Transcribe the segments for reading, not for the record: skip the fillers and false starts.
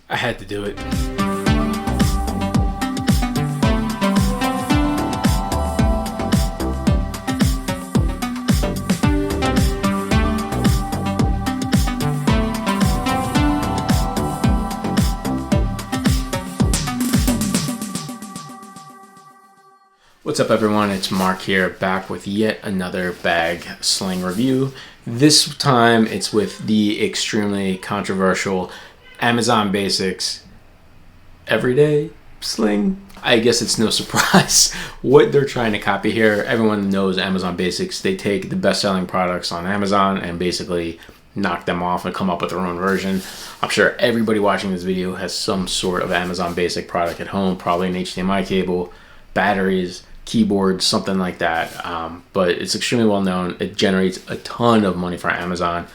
I had to do it. What's up everyone, it's Mark here, back with yet another bag sling review. This time it's with the extremely controversial Amazon Basics Everyday Sling. I guess it's no surprise what they're trying to copy here. Everyone knows Amazon Basics. They take the best-selling products on Amazon and basically knock them off and come up with their own version. I'm sure everybody watching this video has some sort of Amazon Basic product at home, probably an HDMI cable, batteries, keyboard, something like that, but it's extremely well known. It generates a ton of money for Amazon.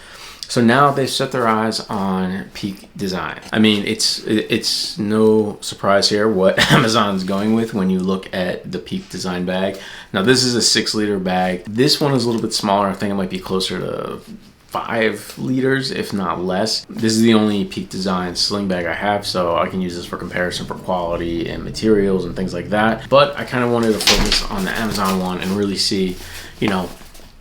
So now they've set their eyes on Peak Design. I mean, it's no surprise here what Amazon's going with when you look at the Peak Design bag. Now this is a 6-liter bag. This one is a little bit smaller. I think it might be closer to 5 liters, if not less. This is the only Peak Design sling bag I have, so I can use this for comparison for quality and materials and things like that. But I kind of wanted to focus on the Amazon one and really see, you know,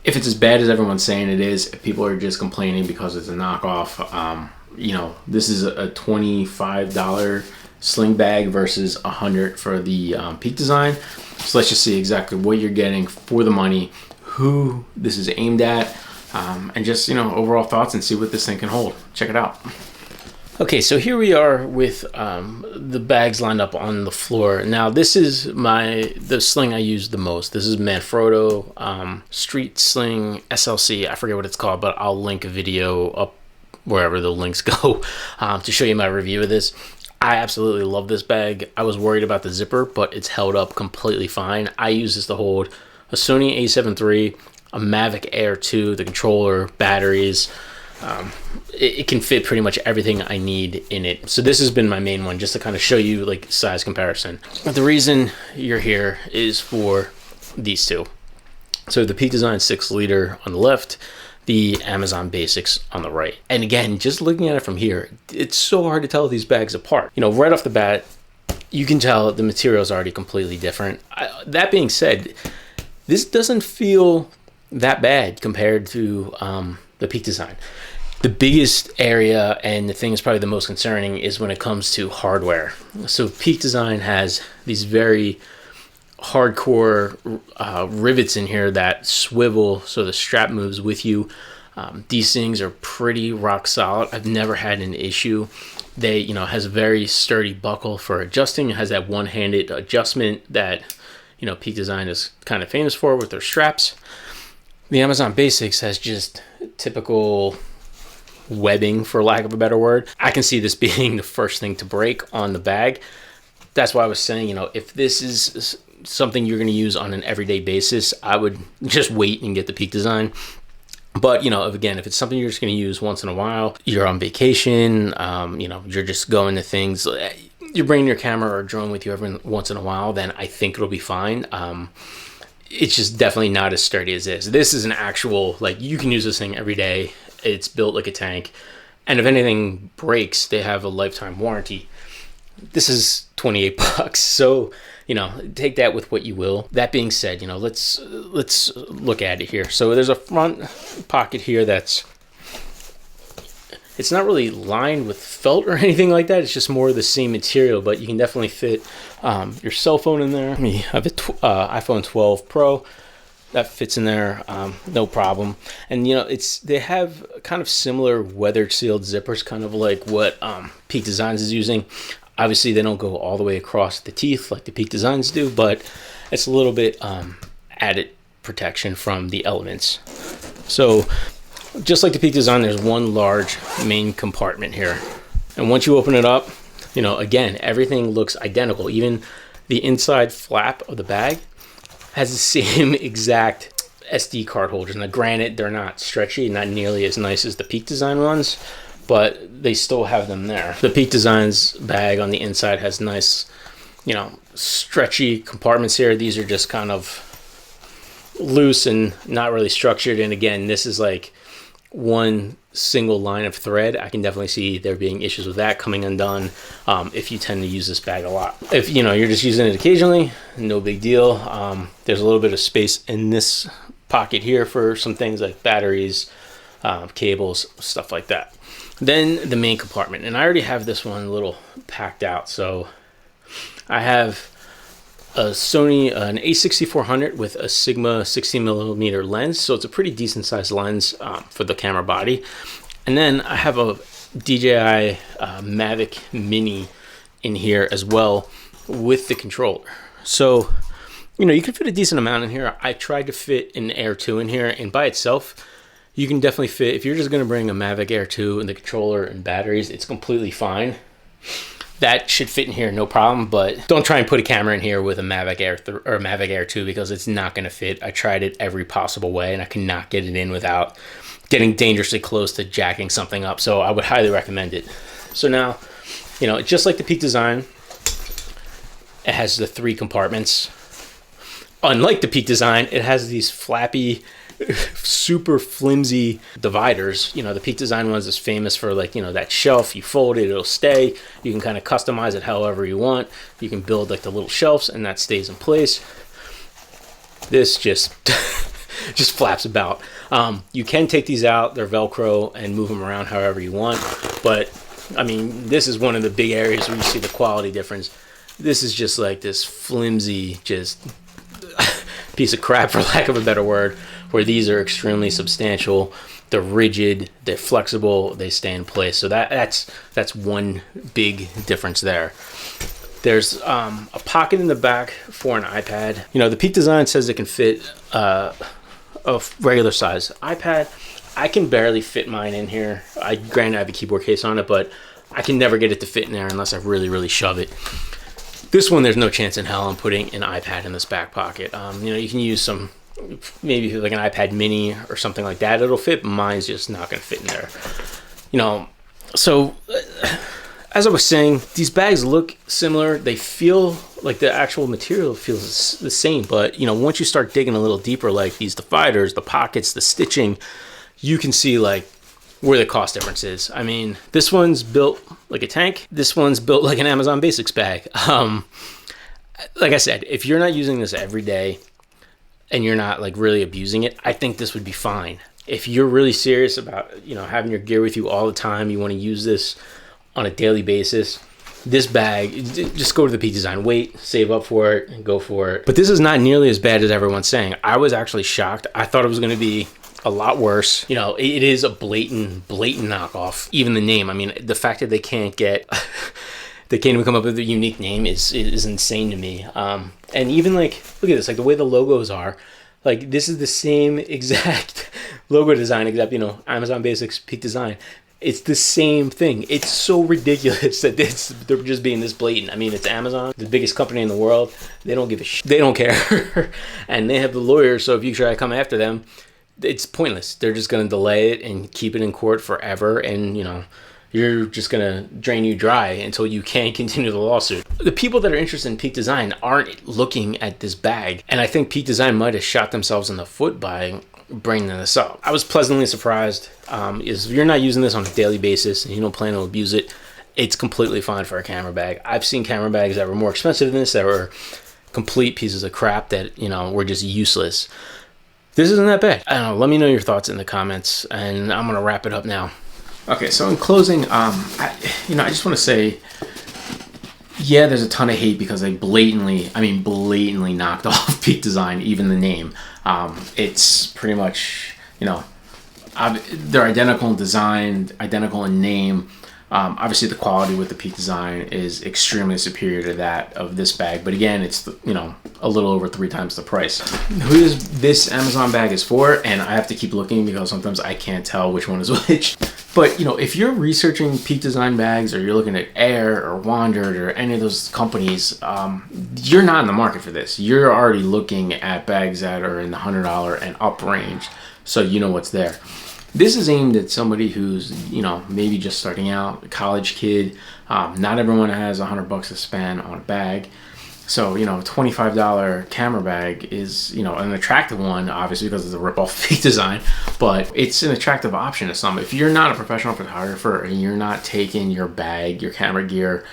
if it's as bad as everyone's saying it is, if people are just complaining because it's a knockoff. You know, this is a $25 sling bag versus $100 for the Peak Design. So let's just see exactly what you're getting for the money, who this is aimed at, and just, you know, overall thoughts and see what this thing can hold. Check it out. Okay, so here we are with the bags lined up on the floor. Now this is the sling I use the most. This is Manfrotto Street Sling SLC. I forget what it's called, but I'll link a video up wherever the links go to show you my review of this. I absolutely love this bag. I was worried about the zipper, but it's held up completely fine. I use this to hold a Sony a7 III, a Mavic Air 2, the controller, batteries. It can fit pretty much everything I need in it. So this has been my main one, just to kind of show you like size comparison. But the reason you're here is for these two. So the Peak Design 6-liter on the left, the Amazon Basics on the right. And again, just looking at it from here, it's so hard to tell these bags apart. You know, right off the bat, you can tell the material is already completely different. That being said, this doesn't feel that bad compared to the Peak Design. The biggest area, and the thing is probably the most concerning, is when it comes to hardware. So Peak Design has these very hardcore rivets in here that swivel so the strap moves with you. These things are pretty rock solid. I've never had an issue. They, you know, has a very sturdy buckle for adjusting. It has that one-handed adjustment that, you know, Peak Design is kind of famous for with their straps. The Amazon Basics has just typical webbing, for lack of a better word. I can see this being the first thing to break on the bag. That's why I was saying, you know, if this is something you're going to use on an everyday basis, I would just wait and get the Peak Design. But, you know, again, if it's something you're just going to use once in a while, you're on vacation, you know, you're just going to things, you're bringing your camera or drone with you every once in a while, then I think it'll be fine. It's just definitely not as sturdy as this. This is an actual, like, you can use this thing every day. It's built like a tank. And if anything breaks, they have a lifetime warranty. This is 28 bucks. So, you know, take that with what you will. That being said, you know, let's look at it here. So there's a front pocket here that's, it's not really lined with felt or anything like that. It's just more of the same material, but you can definitely fit your cell phone in there. I have an iPhone 12 Pro that fits in there, no problem. And you know, they have kind of similar weather sealed zippers, kind of like what Peak Designs is using. Obviously, they don't go all the way across the teeth like the Peak Designs do, but it's a little bit added protection from the elements. So, just like the Peak Design, there's one large main compartment here. And once you open it up, you know, again, everything looks identical. Even the inside flap of the bag has the same exact SD card holders. Now, granted, they're not stretchy, not nearly as nice as the Peak Design ones, but they still have them there. The Peak Designs bag on the inside has nice, you know, stretchy compartments here. These are just kind of loose and not really structured. And again, this is like one single line of thread, I can definitely see there being issues with that coming undone if you tend to use this bag a lot. If you're just using it occasionally, no big deal. There's a little bit of space in this pocket here for some things like batteries, cables, stuff like that. Then the main compartment, and I already have this one a little packed out. So I have a Sony, an a6400 with a Sigma 16mm lens, so it's a pretty decent sized lens for the camera body. And then I have a DJI Mavic Mini in here as well with the controller. So you can fit a decent amount in here. I tried to fit an Air 2 in here, and by itself you can definitely fit, if you're just going to bring a Mavic Air 2 and the controller and batteries, it's completely fine. That should fit in here, no problem, but don't try and put a camera in here with a Mavic Air or a Mavic Air 2 because it's not going to fit. I tried it every possible way, and I cannot get it in without getting dangerously close to jacking something up, so I would highly recommend it. So now, just like the Peak Design, it has the 3 compartments. Unlike the Peak Design, it has these flappy, super flimsy dividers. The Peak Design ones is famous for that shelf. You fold it, it'll stay. You can kind of customize it however you want. You can build like the little shelves and that stays in place. This just just flaps about. You can take these out, they're Velcro, and move them around however you want, but I mean, this is one of the big areas where you see the quality difference. This is just like this flimsy, just piece of crap, for lack of a better word, where these are extremely substantial. They're rigid, they're flexible, they stay in place. So that's one big difference there. There's a pocket in the back for an iPad. The Peak Design says it can fit a regular size iPad. I can barely fit mine in here. Granted, I have a keyboard case on it, but I can never get it to fit in there unless I really shove it. This one, there's no chance in hell I'm putting an iPad in this back pocket. You can use some, maybe like an iPad mini or something like that. It'll fit. Mine's just not going to fit in there. So as I was saying, these bags look similar. They feel like the actual material feels the same. But, once you start digging a little deeper, like these dividers, the pockets, the stitching, you can see like where the cost difference is. I mean, this one's built like a tank. This one's built like an Amazon Basics bag. Like I said, if you're not using this every day and you're not like really abusing it, I think this would be fine. If you're really serious about, having your gear with you all the time, you want to use this on a daily basis, this bag, just go to the Peak Design. Wait, save up for it, and go for it. But this is not nearly as bad as everyone's saying. I was actually shocked. I thought it was going to be a lot worse. It is a blatant knockoff. Even the name, I mean, the fact that they can't even come up with a unique name is insane to me. And even like, look at this, like the way the logos are, like this is the same exact logo design, except, Amazon Basics Peak Design. It's the same thing. It's so ridiculous that they're just being this blatant. I mean, it's Amazon, the biggest company in the world. They don't give a shit. They don't care. And they have the lawyers, so if you try to come after them, it's pointless. They're just going to delay it and keep it in court forever. And, you're just going to drain you dry until you can't continue the lawsuit. The people that are interested in Peak Design aren't looking at this bag. And I think Peak Design might have shot themselves in the foot by bringing this up. I was pleasantly surprised. If you're not using this on a daily basis and you don't plan to abuse it, it's completely fine for a camera bag. I've seen camera bags that were more expensive than this, that were complete pieces of crap that, were just useless. This isn't that bad. I don't know. Let me know your thoughts in the comments, and I'm going to wrap it up now. Okay, so in closing, I just want to say, yeah, there's a ton of hate because they blatantly knocked off Peak Design, even the name. It's pretty much, they're identical in design, identical in name. Obviously, the quality with the Peak Design is extremely superior to that of this bag. But again, it's, a little over 3 times the price. Who this Amazon bag is for, and I have to keep looking because sometimes I can't tell which one is which. But, if you're researching Peak Design bags, or you're looking at Air or Wandered or any of those companies, you're not in the market for this. You're already looking at bags that are in the $100 and up range, so you know what's there. This is aimed at somebody who's, maybe just starting out, a college kid. Not everyone has $100 to spend on a bag. So, you know, a $25 camera bag is, you know, an attractive one, obviously because it's a rip-off Peak Design, but it's an attractive option to some. If you're not a professional photographer and you're not taking your bag, your camera gear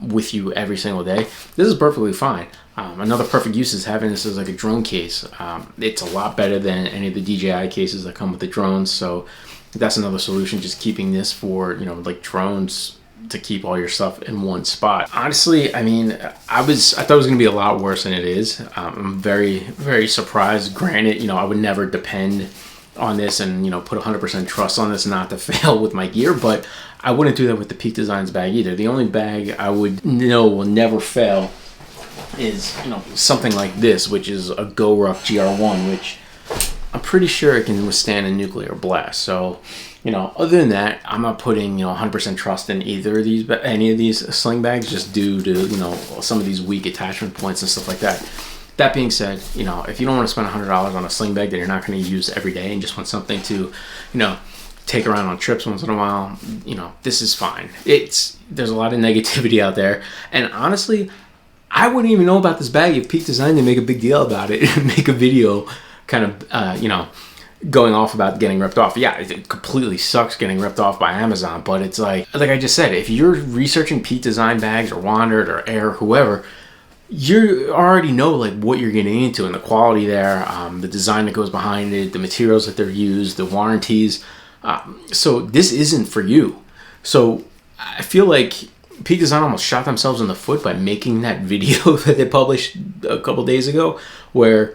with you every single day, this is perfectly fine. Another perfect use is having this as like a drone case. It's a lot better than any of the DJI cases that come with the drones, so that's another solution, just keeping this for, you know, like drones, to keep all your stuff in one spot. Honestly, I mean, I thought it was gonna be a lot worse than it is. I'm very, very surprised. Granted, you know, I would never depend on this and, you know, put 100% trust on this not to fail with my gear, but I wouldn't do that with the Peak Designs bag either. The only bag I would know will never fail is, you know, something like this, which is a GoRuck GR1, which I'm pretty sure it can withstand a nuclear blast. So, you know, other than that, I'm not putting, you know, 100% trust in either of these, any of these sling bags, just due to, you know, some of these weak attachment points and stuff like that. That being said, you know, if you don't want to spend $100 on a sling bag that you're not going to use every day and just want something to, you know, take around on trips once in a while, you know, this is fine. There's a lot of negativity out there, and honestly, I wouldn't even know about this bag if Peak Design didn't make a big deal about it and make a video kind of, you know, going off about getting ripped off. Yeah, it completely sucks getting ripped off by Amazon, but it's like I just said, if you're researching Peak Design bags or Wandered or Air, whoever, you already know like what you're getting into and the quality there, the design that goes behind it, the materials that they're used, the warranties. So this isn't for you. So I feel like Peak Design almost shot themselves in the foot by making that video that they published a couple days ago, where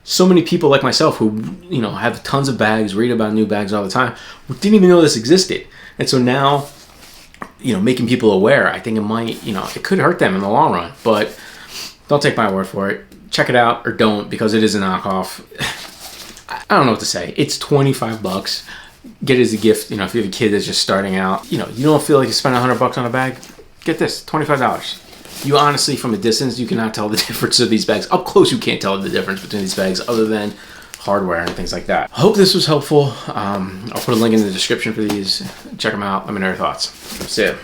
so many people like myself who, you know, have tons of bags, read about new bags all the time, didn't even know this existed. And so now, you know, making people aware, I think it might, you know, it could hurt them in the long run. But don't take my word for it. Check it out or don't, because it is a knockoff. I don't know what to say. It's $25. Get it as a gift. You know, if you have a kid that's just starting out, you know, you don't feel like you spend $100 on a bag, get this, $25. You honestly, from a distance, you cannot tell the difference of these bags. Up close, you can't tell the difference between these bags other than hardware and things like that. I hope this was helpful. I'll put a link in the description for these. Check them out. Let me know your thoughts. See ya.